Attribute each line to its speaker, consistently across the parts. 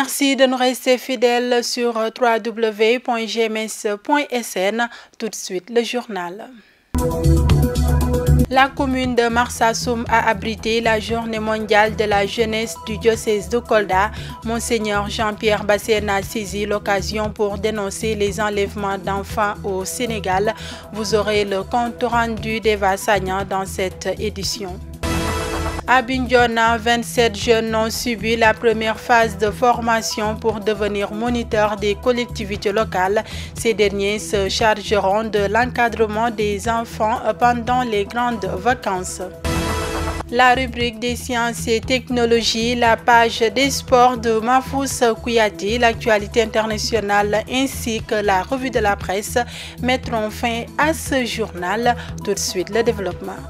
Speaker 1: Merci de nous rester fidèles sur www.gms.sn. Tout de suite, le journal. La commune de Marsassoum a abrité la journée mondiale de la jeunesse du diocèse de Kolda. Monseigneur Jean-Pierre Bassène a saisi l'occasion pour dénoncer les enlèvements d'enfants au Sénégal. Vous aurez le compte rendu d'Eva Sagnan dans cette édition. À Bignona, 27 jeunes ont subi la première phase de formation pour devenir moniteurs des collectivités locales. Ces derniers se chargeront de l'encadrement des enfants pendant les grandes vacances. La rubrique des sciences et technologies, la page des sports de Mafous Kouyaté, l'actualité internationale ainsi que la revue de la presse mettront fin à ce journal. Tout de suite, le développement.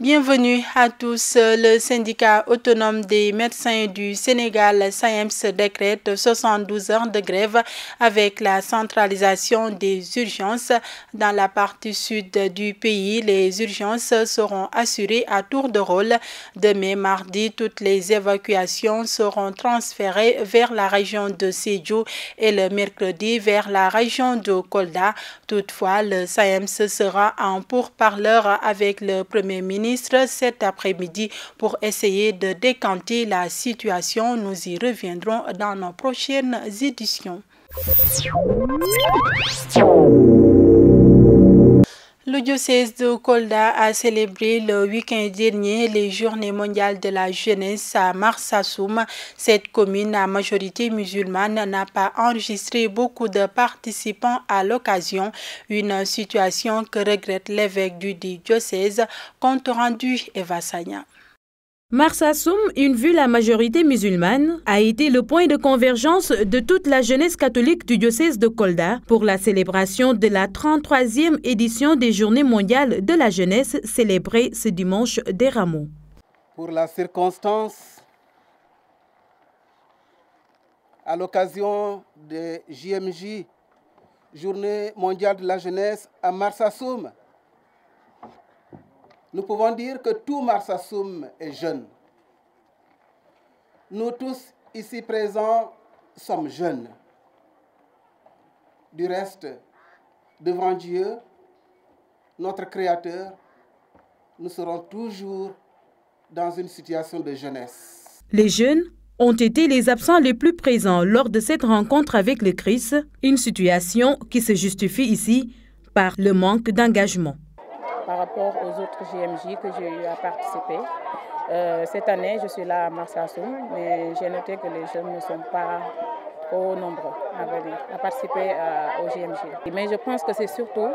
Speaker 1: Bienvenue à tous. Le syndicat autonome des médecins du Sénégal, SAEMS, décrète 72 heures de grève avec la centralisation des urgences. Dans la partie sud du pays, les urgences seront assurées à tour de rôle. Demain, mardi, toutes les évacuations seront transférées vers la région de Sédhiou et le mercredi vers la région de Kolda. Toutefois, le SAEMS sera en pourparleur avec le Premier ministre cet après-midi pour essayer de décanter la situation. Nous y reviendrons dans nos prochaines éditions. Le diocèse de Kolda a célébré le week-end dernier les Journées mondiales de la jeunesse à Marsassoum. Cette commune à majorité musulmane n'a pas enregistré beaucoup de participants à l'occasion, une situation que regrette l'évêque du diocèse. Compte rendu Eva Sagnan.
Speaker 2: Marsassoum, une ville à majorité musulmane, a été le point de convergence de toute la jeunesse catholique du diocèse de Kolda pour la célébration de la 33e édition des Journées mondiales de la jeunesse célébrée ce dimanche des Rameaux.
Speaker 3: Pour la circonstance, à l'occasion des JMJ, Journée mondiale de la jeunesse à Marsassoum, nous pouvons dire que tout Marsassoum est jeune. Nous tous ici présents sommes jeunes. Du reste, devant Dieu, notre Créateur, nous serons toujours dans une situation de jeunesse.
Speaker 2: Les jeunes ont été les absents les plus présents lors de cette rencontre avec le Christ, une situation qui se justifie ici par le manque d'engagement.
Speaker 4: Par rapport aux autres JMJ que j'ai eu à participer. Cette année, je suis là à Marsassoum, mais j'ai noté que les jeunes ne sont pas trop nombreux à participer au JMJ. Mais je pense que c'est surtout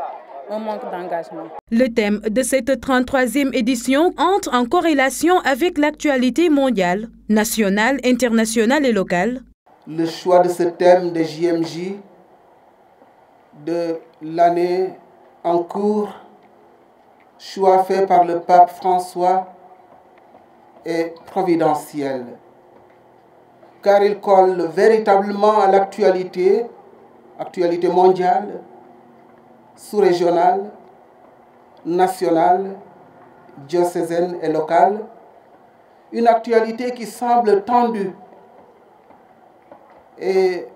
Speaker 4: un manque d'engagement.
Speaker 2: Le thème de cette 33e édition entre en corrélation avec l'actualité mondiale, nationale, internationale et locale.
Speaker 3: Le choix de ce thème des JMJ de l'année en cours, choix fait par le pape François, est providentiel, car il colle véritablement à l'actualité mondiale, sous-régionale, nationale, diocésaine et locale, une actualité qui semble tendue et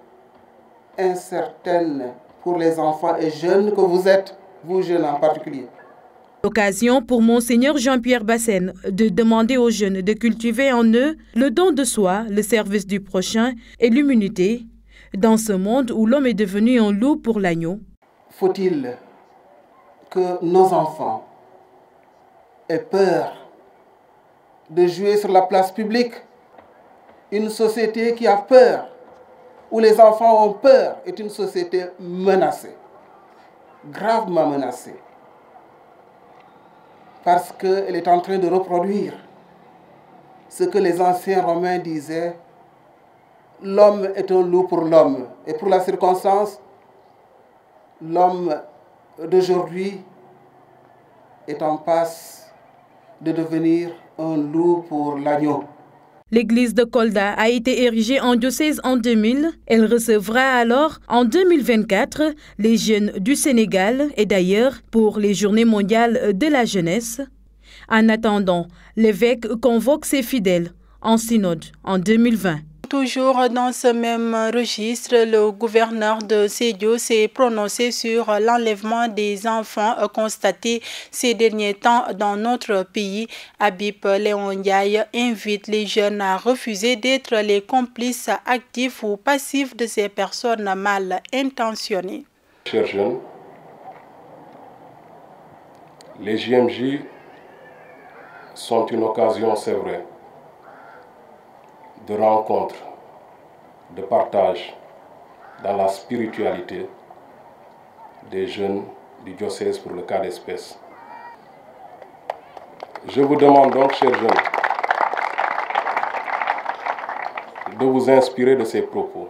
Speaker 3: incertaine pour les enfants et jeunes que vous êtes, vous jeunes en particulier.
Speaker 2: L'occasion pour Monseigneur Jean-Pierre Bassène de demander aux jeunes de cultiver en eux le don de soi, le service du prochain et l'immunité dans ce monde où l'homme est devenu un loup pour l'agneau.
Speaker 3: Faut-il que nos enfants aient peur de jouer sur la place publique? Une société qui a peur, où les enfants ont peur, est une société menacée, gravement menacée. Parce qu'elle est en train de reproduire ce que les anciens Romains disaient, l'homme est un loup pour l'homme. Et pour la circonstance, l'homme d'aujourd'hui est en passe de devenir un loup pour l'agneau.
Speaker 2: L'église de Kolda a été érigée en diocèse en 2000. Elle recevra alors en 2024 les jeunes du Sénégal et d'ailleurs pour les Journées mondiales de la jeunesse. En attendant, l'évêque convoque ses fidèles en synode en 2020.
Speaker 1: Toujours dans ce même registre, le gouverneur de Sédhiou s'est prononcé sur l'enlèvement des enfants constatés ces derniers temps dans notre pays. Habib Léon Ndiaye invite les jeunes à refuser d'être les complices actifs ou passifs de ces personnes mal intentionnées.
Speaker 5: Chers jeunes, les JMJ sont une occasion, c'est vrai, de rencontre, de partage dans la spiritualité des jeunes du diocèse pour le cas d'espèce. Je vous demande donc, chers jeunes, de vous inspirer de ces propos.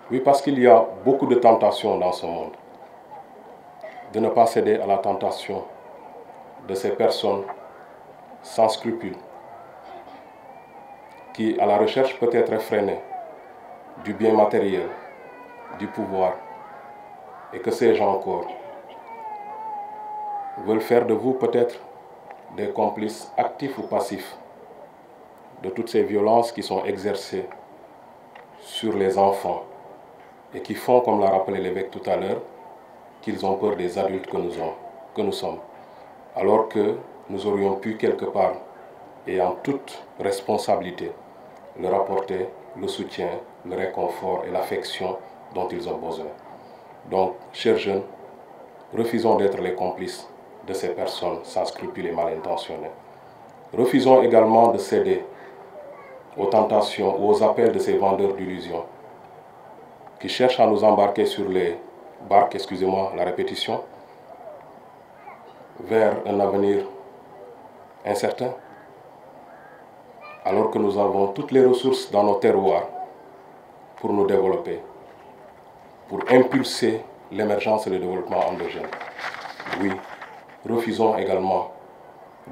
Speaker 5: Oui, parce qu'il y a beaucoup de tentations dans ce monde. De ne pas céder à la tentation de ces personnes sans scrupules, qui, à la recherche peut-être effrénée du bien matériel, du pouvoir, et que ces gens encore veulent faire de vous peut-être des complices actifs ou passifs de toutes ces violences qui sont exercées sur les enfants et qui font, comme l'a rappelé l'évêque tout à l'heure, qu'ils ont peur des adultes que nous sommes, alors que nous aurions pu quelque part et en toute responsabilité leur apporter le soutien, le réconfort et l'affection dont ils ont besoin. Donc, chers jeunes, refusons d'être les complices de ces personnes sans scrupules et mal intentionnées. Refusons également de céder aux tentations ou aux appels de ces vendeurs d'illusions qui cherchent à nous embarquer sur les barques, excusez-moi la répétition, vers un avenir incertain, alors que nous avons toutes les ressources dans nos terroirs pour nous développer, pour impulser l'émergence et le développement endogène. Oui, refusons également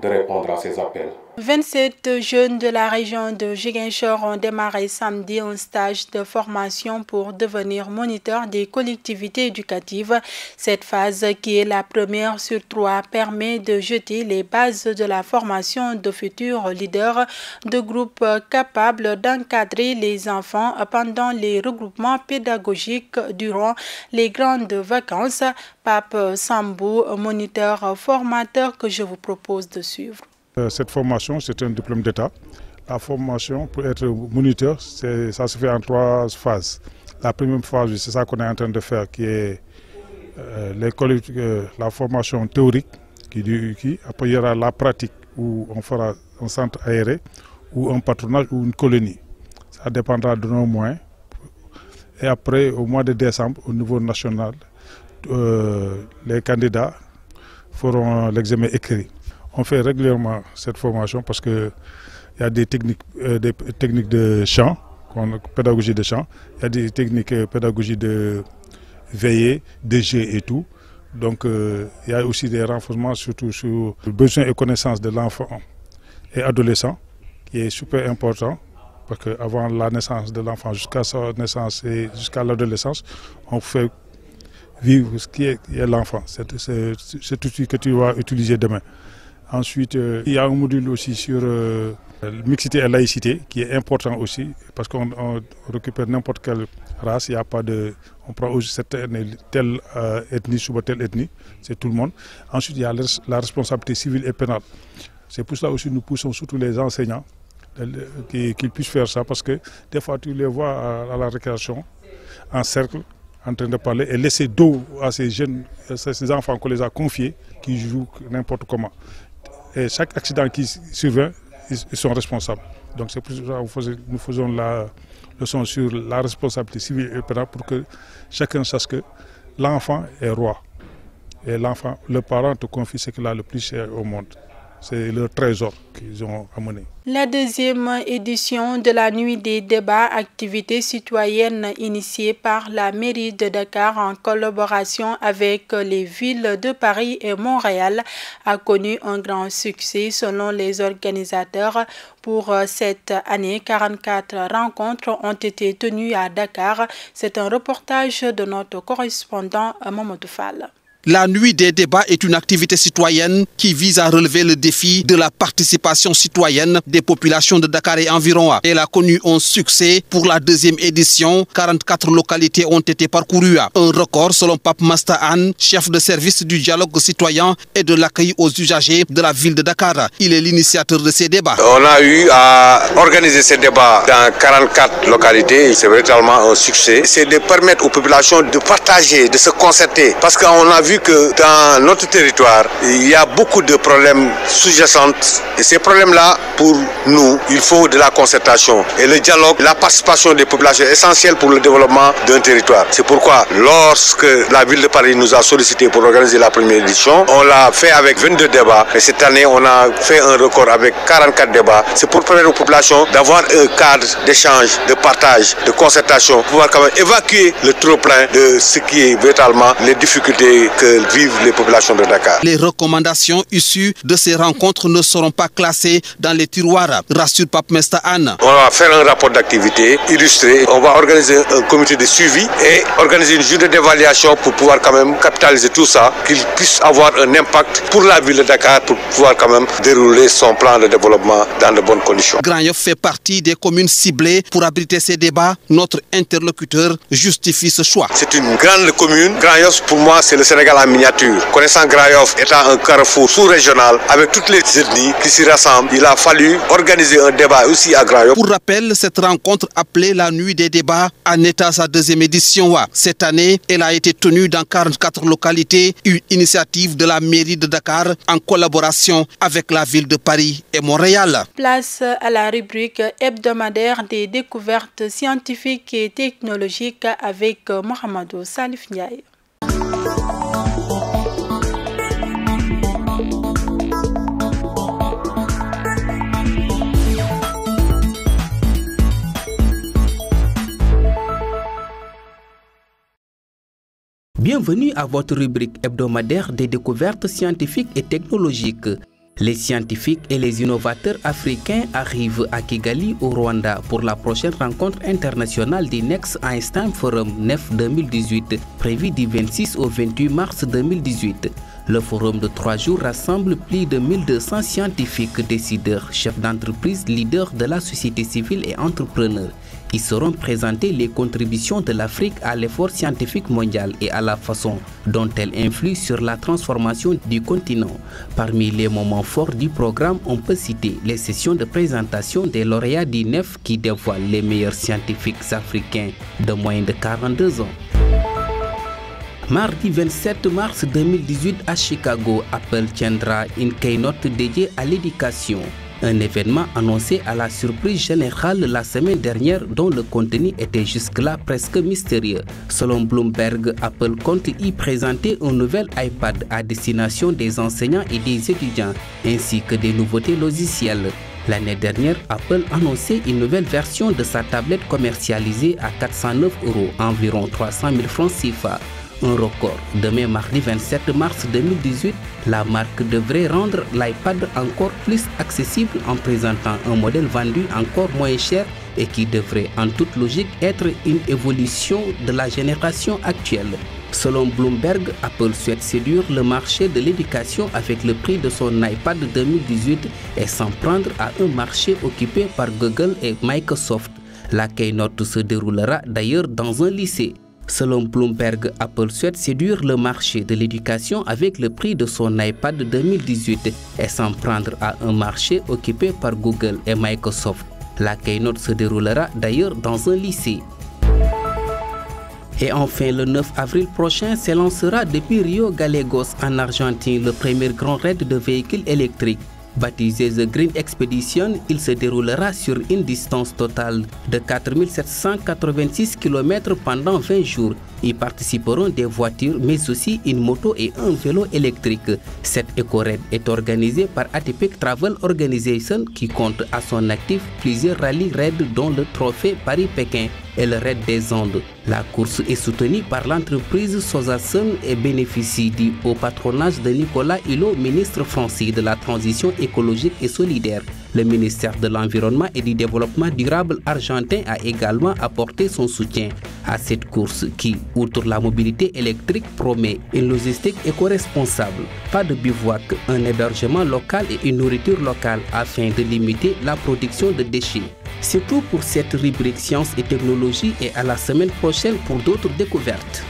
Speaker 5: de répondre à ces appels.
Speaker 1: 27 jeunes de la région de Ziguinchor ont démarré samedi un stage de formation pour devenir moniteurs des collectivités éducatives. Cette phase, qui est la première sur 3, permet de jeter les bases de la formation de futurs leaders de groupes capables d'encadrer les enfants pendant les regroupements pédagogiques durant les grandes vacances. Pape Sambou, moniteur formateur que je vous propose de suivre.
Speaker 6: Cette formation, c'est un diplôme d'État. La formation, pour être moniteur, ça se fait en 3 phases. La première phase, c'est ça qu'on est en train de faire, qui est la formation théorique. Après, il y aura la pratique, où on fera un centre aéré, ou un patronage, ou une colonie. Ça dépendra de nos moyens. Et après, au mois de décembre, au niveau national, les candidats feront l'examen écrit. On fait régulièrement cette formation parce qu'il y a des techniques de chant, pédagogie de chant, il y a des techniques pédagogie de veillée, de jeu et tout. Donc il y a aussi des renforcements surtout sur le besoin et connaissance de l'enfant et adolescent, qui est super important, parce qu'avant la naissance de l'enfant jusqu'à sa naissance et jusqu'à l'adolescence, on fait vivre ce qui est l'enfant. C'est tout ce que tu vas utiliser demain. Ensuite, il y a un module aussi sur mixité et laïcité qui est important aussi, parce qu'on récupère n'importe quelle race, il n'y a pas de... On prend aussi telle ethnie sur telle ethnie, c'est tout le monde. Ensuite, il y a la responsabilité civile et pénale. C'est pour cela aussi que nous poussons surtout les enseignants qu'ils puissent faire ça, parce que des fois tu les vois à la récréation, en cercle, en train de parler, et laisser dos à ces jeunes, ces enfants qu'on les a confiés, qui jouent n'importe comment. Et chaque accident qui survient, ils sont responsables. Donc c'est pour ça que nous faisons la leçon sur la responsabilité civile et pénale, pour que chacun sache que l'enfant est roi. Et l'enfant, le parent te confie ce qu'il a le plus cher au monde. C'est le trésor qu'ils ont amené.
Speaker 1: La deuxième édition de la Nuit des débats, activité citoyenne initiée par la mairie de Dakar en collaboration avec les villes de Paris et Montréal, a connu un grand succès selon les organisateurs. Pour cette année, 44 rencontres ont été tenues à Dakar. C'est un reportage de notre correspondant Mamadou Fall.
Speaker 7: La nuit des débats est une activité citoyenne qui vise à relever le défi de la participation citoyenne des populations de Dakar et environ. Elle a connu un succès pour la deuxième édition. 44 localités ont été parcourues. Un record selon Pape Masta Anne, chef de service du dialogue citoyen et de l'accueil aux usagers de la ville de Dakar. Il est l'initiateur de ces débats.
Speaker 8: On a eu à organiser ces débats dans 44 localités. C'est véritablement un succès. C'est de permettre aux populations de partager, de se concerter. Parce qu'on a vu que dans notre territoire, il y a beaucoup de problèmes sous-jacents. Et ces problèmes-là, pour nous, il faut de la concertation. Et le dialogue, la participation des populations est essentielle pour le développement d'un territoire. C'est pourquoi, lorsque la ville de Paris nous a sollicité pour organiser la première édition, on l'a fait avec 22 débats. Et cette année, on a fait un record avec 44 débats. C'est pour permettre aux populations d'avoir un cadre d'échange, de partage, de concertation, pour pouvoir quand même évacuer le trop-plein de ce qui est véritablement les difficultés que vivent les populations de Dakar.
Speaker 7: Les recommandations issues de ces rencontres ne seront pas classées dans les tiroirs, rassure Pape Mesta Anne.
Speaker 8: On va faire un rapport d'activité illustré. On va organiser un comité de suivi et organiser une journée d'évaluation pour pouvoir quand même capitaliser tout ça, qu'il puisse avoir un impact pour la ville de Dakar pour pouvoir quand même dérouler son plan de développement dans de bonnes conditions.
Speaker 7: Grand Yoff fait partie des communes ciblées pour abriter ces débats. Notre interlocuteur justifie ce choix.
Speaker 8: C'est une grande commune. Grand Yoff, pour moi, c'est le Sénégal en miniature. Connaissant Grand Yoff étant un carrefour sous-régional avec toutes les ethnies qui s'y rassemblent, il a fallu organiser un débat aussi à Grand Yoff.
Speaker 7: Pour rappel, cette rencontre appelée la Nuit des débats en est à sa deuxième édition. Cette année, elle a été tenue dans 44 localités, une initiative de la mairie de Dakar en collaboration avec la ville de Paris et Montréal.
Speaker 1: Place à la rubrique hebdomadaire des découvertes scientifiques et technologiques avec Mohamedou Salif Ndiaye.
Speaker 9: Bienvenue à votre rubrique hebdomadaire des découvertes scientifiques et technologiques. Les scientifiques et les innovateurs africains arrivent à Kigali, au Rwanda, pour la prochaine rencontre internationale du Next Einstein Forum NEF 2018, prévue du 26 au 28 mars 2018. Le forum de 3 jours rassemble plus de 1200 scientifiques, décideurs, chefs d'entreprise, leaders de la société civile et entrepreneurs. Ils seront présentés les contributions de l'Afrique à l'effort scientifique mondial et à la façon dont elle influe sur la transformation du continent. Parmi les moments forts du programme, on peut citer les sessions de présentation des lauréats du NEF qui dévoilent les meilleurs scientifiques africains de moins de 42 ans. Mardi 27 mars 2018 à Chicago, Apple tiendra une keynote dédiée à l'éducation. Un événement annoncé à la surprise générale la semaine dernière dont le contenu était jusque-là presque mystérieux. Selon Bloomberg, Apple compte y présenter un nouvel iPad à destination des enseignants et des étudiants, ainsi que des nouveautés logicielles. L'année dernière, Apple annonçait une nouvelle version de sa tablette commercialisée à 409 €, environ 300 000 francs CFA. Un record. Demain, mardi 27 mars 2018, la marque devrait rendre l'iPad encore plus accessible en présentant un modèle vendu encore moins cher et qui devrait en toute logique être une évolution de la génération actuelle. Selon Bloomberg, Apple souhaite séduire le marché de l'éducation avec le prix de son iPad 2018 et s'en prendre à un marché occupé par Google et Microsoft. La keynote se déroulera d'ailleurs dans un lycée. Selon Bloomberg, Apple souhaite séduire le marché de l'éducation avec le prix de son iPad 2018 et s'en prendre à un marché occupé par Google et Microsoft. La keynote se déroulera d'ailleurs dans un lycée. Et enfin, le 9 avril prochain s'élancera depuis Rio Gallegos en Argentine le premier grand raid de véhicules électriques. Baptisé The Green Expedition, il se déroulera sur une distance totale de 4786 km pendant 20 jours. Y participeront des voitures mais aussi une moto et un vélo électrique. Cette éco-raid est organisée par Atypic Travel Organization qui compte à son actif plusieurs rallyes raids dont le trophée Paris-Pékin. et le Raid des Andes. La course est soutenue par l'entreprise Sosasun et bénéficie du haut patronage de Nicolas Hulot, ministre français de la Transition écologique et solidaire. Le ministère de l'Environnement et du Développement durable argentin a également apporté son soutien à cette course qui, outre la mobilité électrique, promet une logistique éco-responsable. Pas de bivouac, un hébergement local et une nourriture locale afin de limiter la production de déchets. C'est tout pour cette rubrique Sciences et Technologies et à la semaine prochaine pour d'autres découvertes.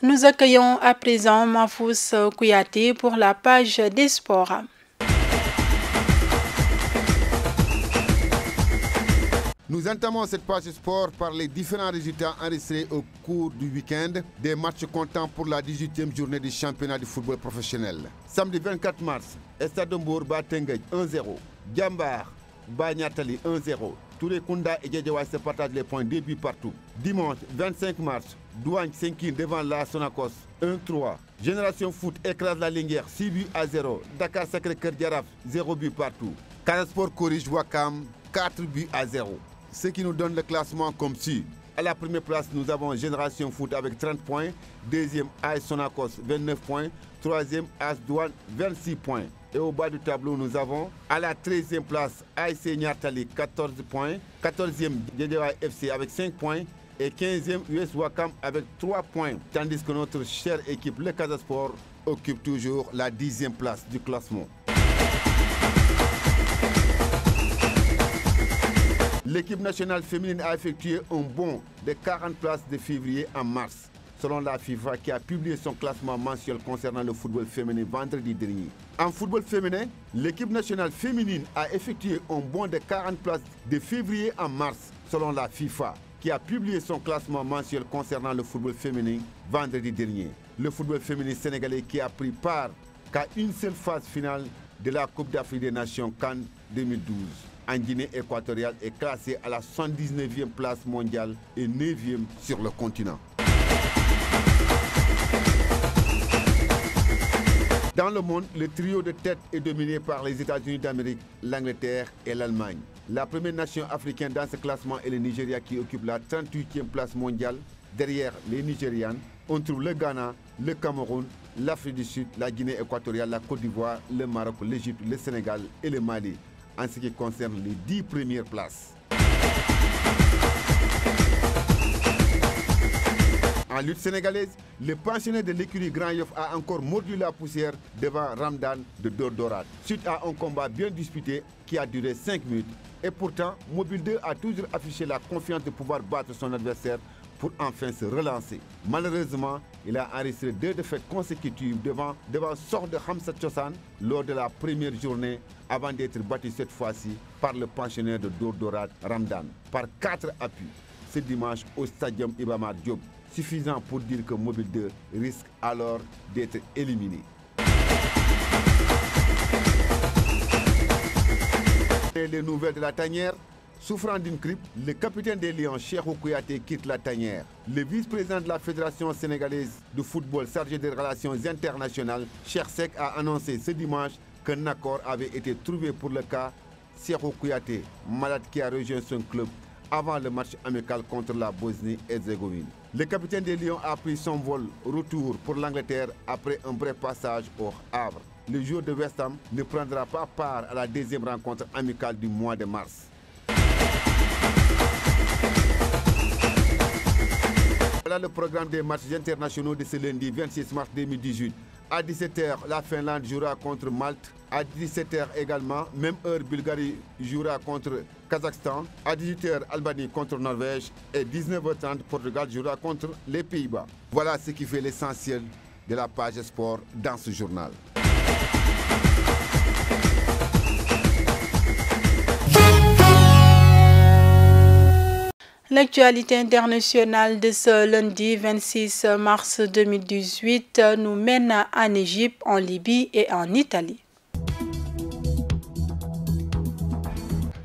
Speaker 1: Nous accueillons à présent Mahfous Kouyaté pour la page des sports.
Speaker 10: Nous entamons cette page sport par les différents résultats enregistrés au cours du week-end des matchs comptants pour la 18e journée du championnat du football professionnel. Samedi 24 mars, Stade Mbour bat Teungueth 1-0, Diambar bat Niattali 1-0. Tourékounda et Guédiawaye se partagent les points, 2 buts partout. Dimanche 25 mars, Douane s'incline devant la Sonacos 1-3. Génération Foot écrase la Linguère 6-0. Dakar Sacré-Cœur Jaraaf 0 but partout. Casa Sport corrige Ouakam 4-0. Ce qui nous donne le classement comme suit. À la première place, nous avons Génération Foot avec 30 points. Deuxième, AS Sonacos 29 points. Troisième, AS Douane 26 points. Et au bas du tableau, nous avons à la 13e place ASC Niattali 14 points. 14e, Guédiawaye FC avec 5 points. Et 15e, US Ouakam avec 3 points. Tandis que notre chère équipe, le Casa Sport, occupe toujours la 10e place du classement. L'équipe nationale féminine a effectué un bond de 40 places de février en mars, selon la FIFA qui a publié son classement mensuel concernant le football féminin vendredi dernier. En football féminin, l'équipe nationale féminine a effectué un bond de 40 places de février en mars, selon la FIFA qui a publié son classement mensuel concernant le football féminin vendredi dernier. Le football féminin sénégalais qui a pris part qu'à une seule phase finale de la Coupe d'Afrique des Nations Cannes 2012. En Guinée équatoriale est classé à la 79e place mondiale et 9e sur le continent. Dans le monde, le trio de tête est dominé par les États-Unis d'Amérique, l'Angleterre et l'Allemagne. La première nation africaine dans ce classement est le Nigeria qui occupe la 38e place mondiale. Derrière les Nigérianes, on trouve le Ghana, le Cameroun, l'Afrique du Sud, la Guinée équatoriale, la Côte d'Ivoire, le Maroc, l'Égypte, le Sénégal et le Mali. En ce qui concerne les 10 premières places. En lutte sénégalaise, le pensionnaire de l'écurie Grand Yoff a encore mordu la poussière devant Ramdan de Dordorade, suite à un combat bien disputé qui a duré 5 minutes. Et pourtant, Mobile 2 a toujours affiché la confiance de pouvoir battre son adversaire pour enfin se relancer. Malheureusement, il a enregistré 2 défaites consécutives devant Sort de Hamza Chossan lors de la première journée avant d'être battu cette fois-ci par le pensionnaire de Dordorade Ramdan par 4 appuis ce dimanche au Stadium Iba Mar Diop, suffisant pour dire que Mobile 2 risque alors d'être éliminé. Et les nouvelles de la tanière. Souffrant d'une grippe, le capitaine des Lions, Cheikhou Kouyaté, quitte la tanière. Le vice-président de la Fédération sénégalaise de football chargé des relations internationales, Cheikh Seck, a annoncé ce dimanche qu'un accord avait été trouvé pour le cas Cheikhou Kouyaté, malade qui a rejoint son club avant le match amical contre la Bosnie-Herzégovine. Le capitaine des Lions a pris son vol retour pour l'Angleterre après un bref passage au Havre. Le joueur de West Ham ne prendra pas part à la deuxième rencontre amicale du mois de mars. Voilà le programme des matchs internationaux de ce lundi 26 mars 2018. À 17h, la Finlande jouera contre Malte. À 17h également, même heure, Bulgarie jouera contre Kazakhstan. À 18h, Albanie contre Norvège. Et 19h30, Portugal jouera contre les Pays-Bas. Voilà ce qui fait l'essentiel de la page sport dans ce journal.
Speaker 1: L'actualité internationale de ce lundi 26 mars 2018 nous mène en Égypte, en Libye et en Italie.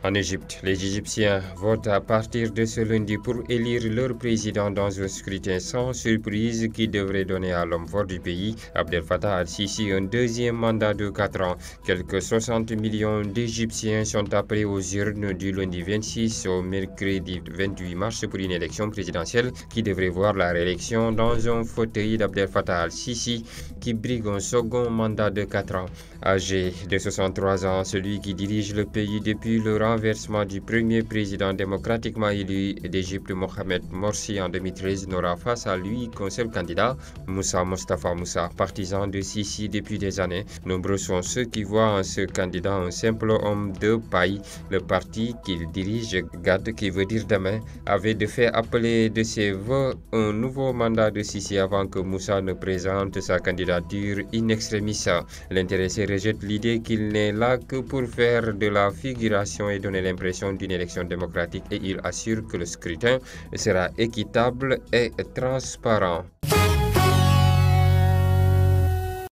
Speaker 11: En Égypte, les Égyptiens votent à partir de ce lundi pour élire leur président dans un scrutin sans surprise qui devrait donner à l'homme fort du pays, Abdel Fattah al-Sisi, un deuxième mandat de 4 ans. Quelques 60 millions d'Égyptiens sont appelés aux urnes du lundi 26 au mercredi 28 mars pour une élection présidentielle qui devrait voir la réélection dans un fauteuil d'Abdel Fattah al-Sisi qui brigue un second mandat de 4 ans. Âgé de 63 ans, celui qui dirige le pays depuis le renversement du premier président démocratiquement élu d'Égypte, Mohamed Morsi, en 2013, n'aura face à lui qu'un seul candidat, Moussa Mostafa Moussa, partisan de Sisi depuis des années. Nombreux sont ceux qui voient en ce candidat un simple homme de paille. Le parti qu'il dirige, GAD, qui veut dire demain, avait de fait appelé de ses vœux un nouveau mandat de Sisi avant que Moussa ne présente sa candidature in extremis. L'intéressé rejette l'idée qu'il n'est là que pour faire de la figuration et donner l'impression d'une élection démocratique, et il assure que le scrutin sera équitable et transparent.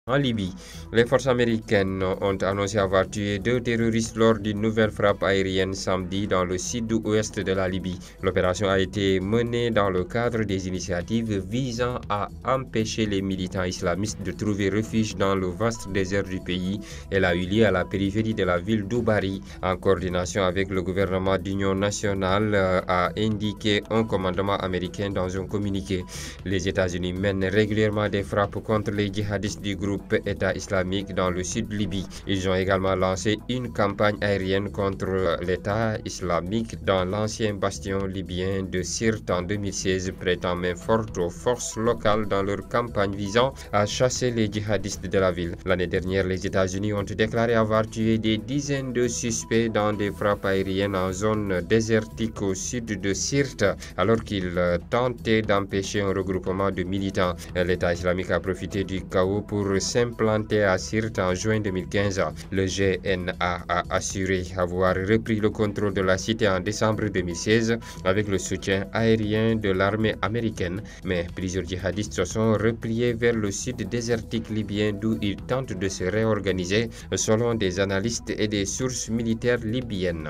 Speaker 11: En Libye, les forces américaines ont annoncé avoir tué 2 terroristes lors d'une nouvelle frappe aérienne samedi dans le sud-ouest de la Libye. L'opération a été menée dans le cadre des initiatives visant à empêcher les militants islamistes de trouver refuge dans le vaste désert du pays. Elle a eu lieu à la périphérie de la ville d'Oubari, en coordination avec le gouvernement d'union nationale, a indiqué un commandement américain dans un communiqué. Les États-Unis mènent régulièrement des frappes contre les djihadistes du groupe État islamique dans le sud Libye. Ils ont également lancé une campagne aérienne contre l'État islamique dans l'ancien bastion libyen de Sirte en 2016, prêtant main forte aux forces locales dans leur campagne visant à chasser les djihadistes de la ville. L'année dernière, les États-Unis ont déclaré avoir tué des dizaines de suspects dans des frappes aériennes en zone désertique au sud de Sirte, alors qu'ils tentaient d'empêcher un regroupement de militants. L'État islamique a profité du chaos pour s'implanter à Sirte en juin 2015. Le GNA a assuré avoir repris le contrôle de la cité en décembre 2016 avec le soutien aérien de l'armée américaine, mais plusieurs djihadistes se sont repliés vers le sud désertique libyen d'où ils tentent de se réorganiser selon des analystes et des sources militaires libyennes.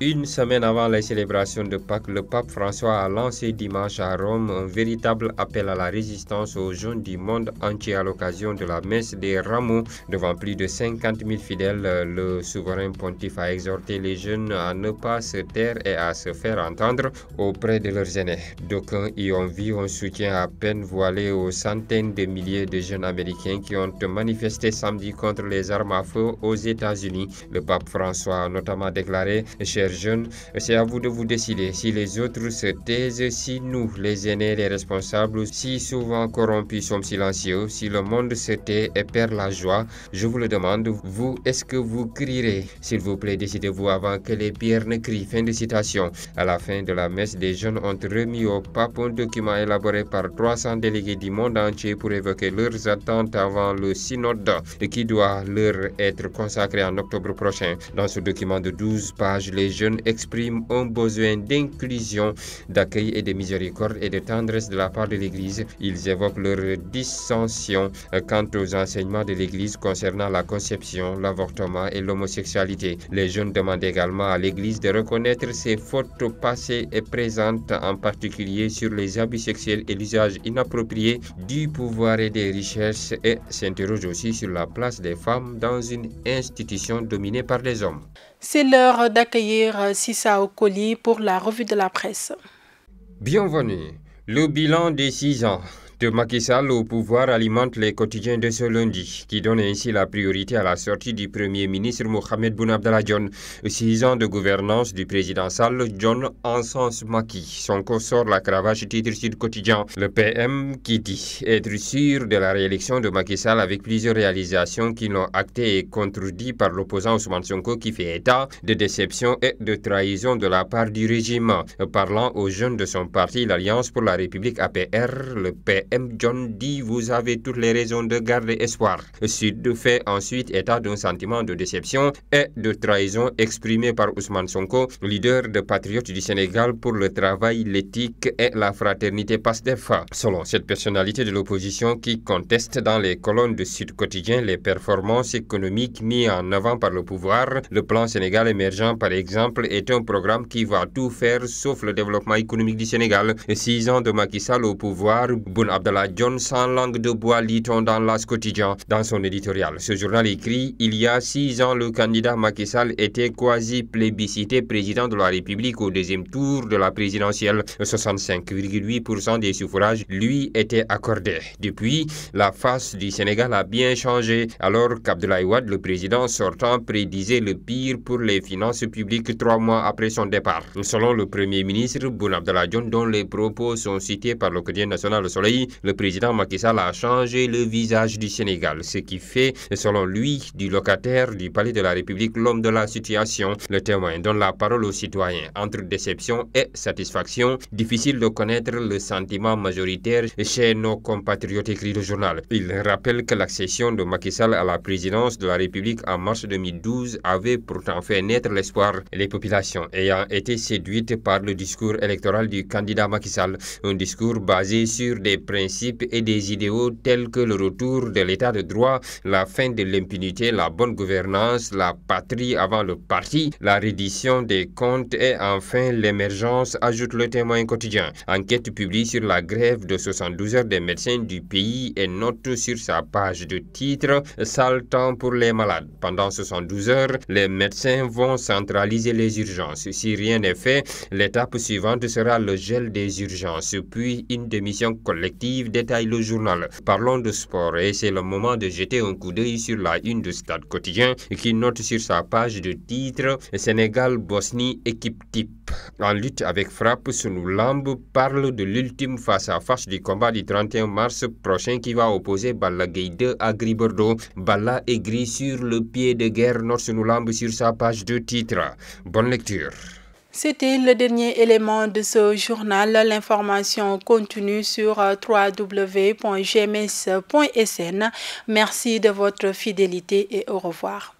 Speaker 11: Une semaine avant les célébrations de Pâques, le pape François a lancé dimanche à Rome un véritable appel à la résistance aux jeunes du monde entier à l'occasion de la messe des Rameaux. Devant plus de 50 000 fidèles, le souverain pontife a exhorté les jeunes à ne pas se taire et à se faire entendre auprès de leurs aînés. D'aucuns y ont vu un soutien à peine voilé aux centaines de milliers de jeunes américains qui ont manifesté samedi contre les armes à feu aux États-Unis. Le pape François a notamment déclaré: « Chers jeunes, c'est à vous de vous décider. Si les autres se taisent, si nous, les aînés, les responsables, si souvent corrompus, sommes silencieux, si le monde se tait et perd la joie, je vous le demande, vous, est-ce que vous crierez? S'il vous plaît, décidez-vous avant que les pierres ne crient. » Fin de citation. À la fin de la messe, des jeunes ont remis au pape un document élaboré par 300 délégués du monde entier pour évoquer leurs attentes avant le synode qui doit leur être consacré en octobre prochain. Dans ce document de 12 pages, les jeunes expriment un besoin d'inclusion, d'accueil et de miséricorde et de tendresse de la part de l'Église. Ils évoquent leur dissension quant aux enseignements de l'Église concernant la conception, l'avortement et l'homosexualité. Les jeunes demandent également à l'Église de reconnaître ses fautes passées et présentes, en particulier sur les abus sexuels et l'usage inapproprié du pouvoir et des richesses, et s'interrogent aussi sur la place des femmes dans une institution dominée par des hommes.
Speaker 1: C'est l'heure d'accueillir Sissa Okoli pour la revue de la presse.
Speaker 11: Bienvenue. Le bilan des 6 ans de Macky Sall au pouvoir alimente les quotidiens de ce lundi, qui donne ainsi la priorité à la sortie du Premier ministre Mohamed Boun Abdallah Dionne. 6 ans de gouvernance du président Sall, Dionne encense Macky. Son sort la cravache, titre Sud Quotidien. Le PM qui dit être sûr de la réélection de Macky Sall avec plusieurs réalisations qui l'ont acté et contredit par l'opposant Ousmane Sonko, qui fait état de déception et de trahison de la part du régime. Parlant aux jeunes de son parti, l'Alliance pour la République APR, le PM M. John dit « Vous avez toutes les raisons de garder espoir ». Sud fait ensuite état d'un sentiment de déception et de trahison exprimé par Ousmane Sonko, leader de Patriotes du Sénégal pour le travail, l'éthique et la fraternité PASTEF. Selon cette personnalité de l'opposition qui conteste dans les colonnes de Sud Quotidien les performances économiques mises en avant par le pouvoir, le plan Sénégal émergent par exemple est un programme qui va tout faire sauf le développement économique du Sénégal. 6 ans de Macky Sall au pouvoir, Boun Abdallah Dionne sans langue de bois, lit-on dans l'As Quotidien. Dans son éditorial, ce journal écrit « Il y a 6 ans, le candidat Macky Sall était quasi plébiscité président de la République au deuxième tour de la présidentielle. 65,8% des suffrages lui étaient accordés. Depuis, la face du Sénégal a bien changé, alors qu'Abdoulaye Wade, le président sortant, prédisait le pire pour les finances publiques 3 mois après son départ. Selon le Premier ministre Boun Abdallah Dionne, dont les propos sont cités par le quotidien national Le Soleil, le président Macky Sall a changé le visage du Sénégal, ce qui fait, selon lui, du locataire du palais de la République l'homme de la situation. Le Témoin donne la parole aux citoyens. Entre déception et satisfaction, difficile de connaître le sentiment majoritaire chez nos compatriotes, écrit le journal. Il rappelle que l'accession de Macky Sall à la présidence de la République en mars 2012 avait pourtant fait naître l'espoir. Les populations ayant été séduites par le discours électoral du candidat Macky Sall, un discours basé sur des principes et des idéaux tels que le retour de l'état de droit, la fin de l'impunité, la bonne gouvernance, la patrie avant le parti, la reddition des comptes et enfin l'émergence, ajoute le Témoin quotidien. Enquête publiée sur la grève de 72 heures des médecins du pays et note sur sa page de titre « Sale temps pour les malades ». Pendant 72 heures, les médecins vont centraliser les urgences. Si rien n'est fait, l'étape suivante sera le gel des urgences, puis une démission collective, détaille le journal. Parlons de sport et c'est le moment de jeter un coup d'œil sur la une de Stade Quotidien qui note sur sa page de titre « Sénégal-Bosnie, équipe type ». En lutte avec frappe, Sunu Lamb parle de l'ultime face-à-face du combat du 31 mars prochain qui va opposer Balla Gaye 2 à Gris Bordeaux. Balla est gris sur le pied de guerre, note Sunu Lamb sur sa page de titre. Bonne lecture.
Speaker 1: C'était le dernier élément de ce journal. L'information continue sur www.gms.sn. Merci de votre fidélité et au revoir.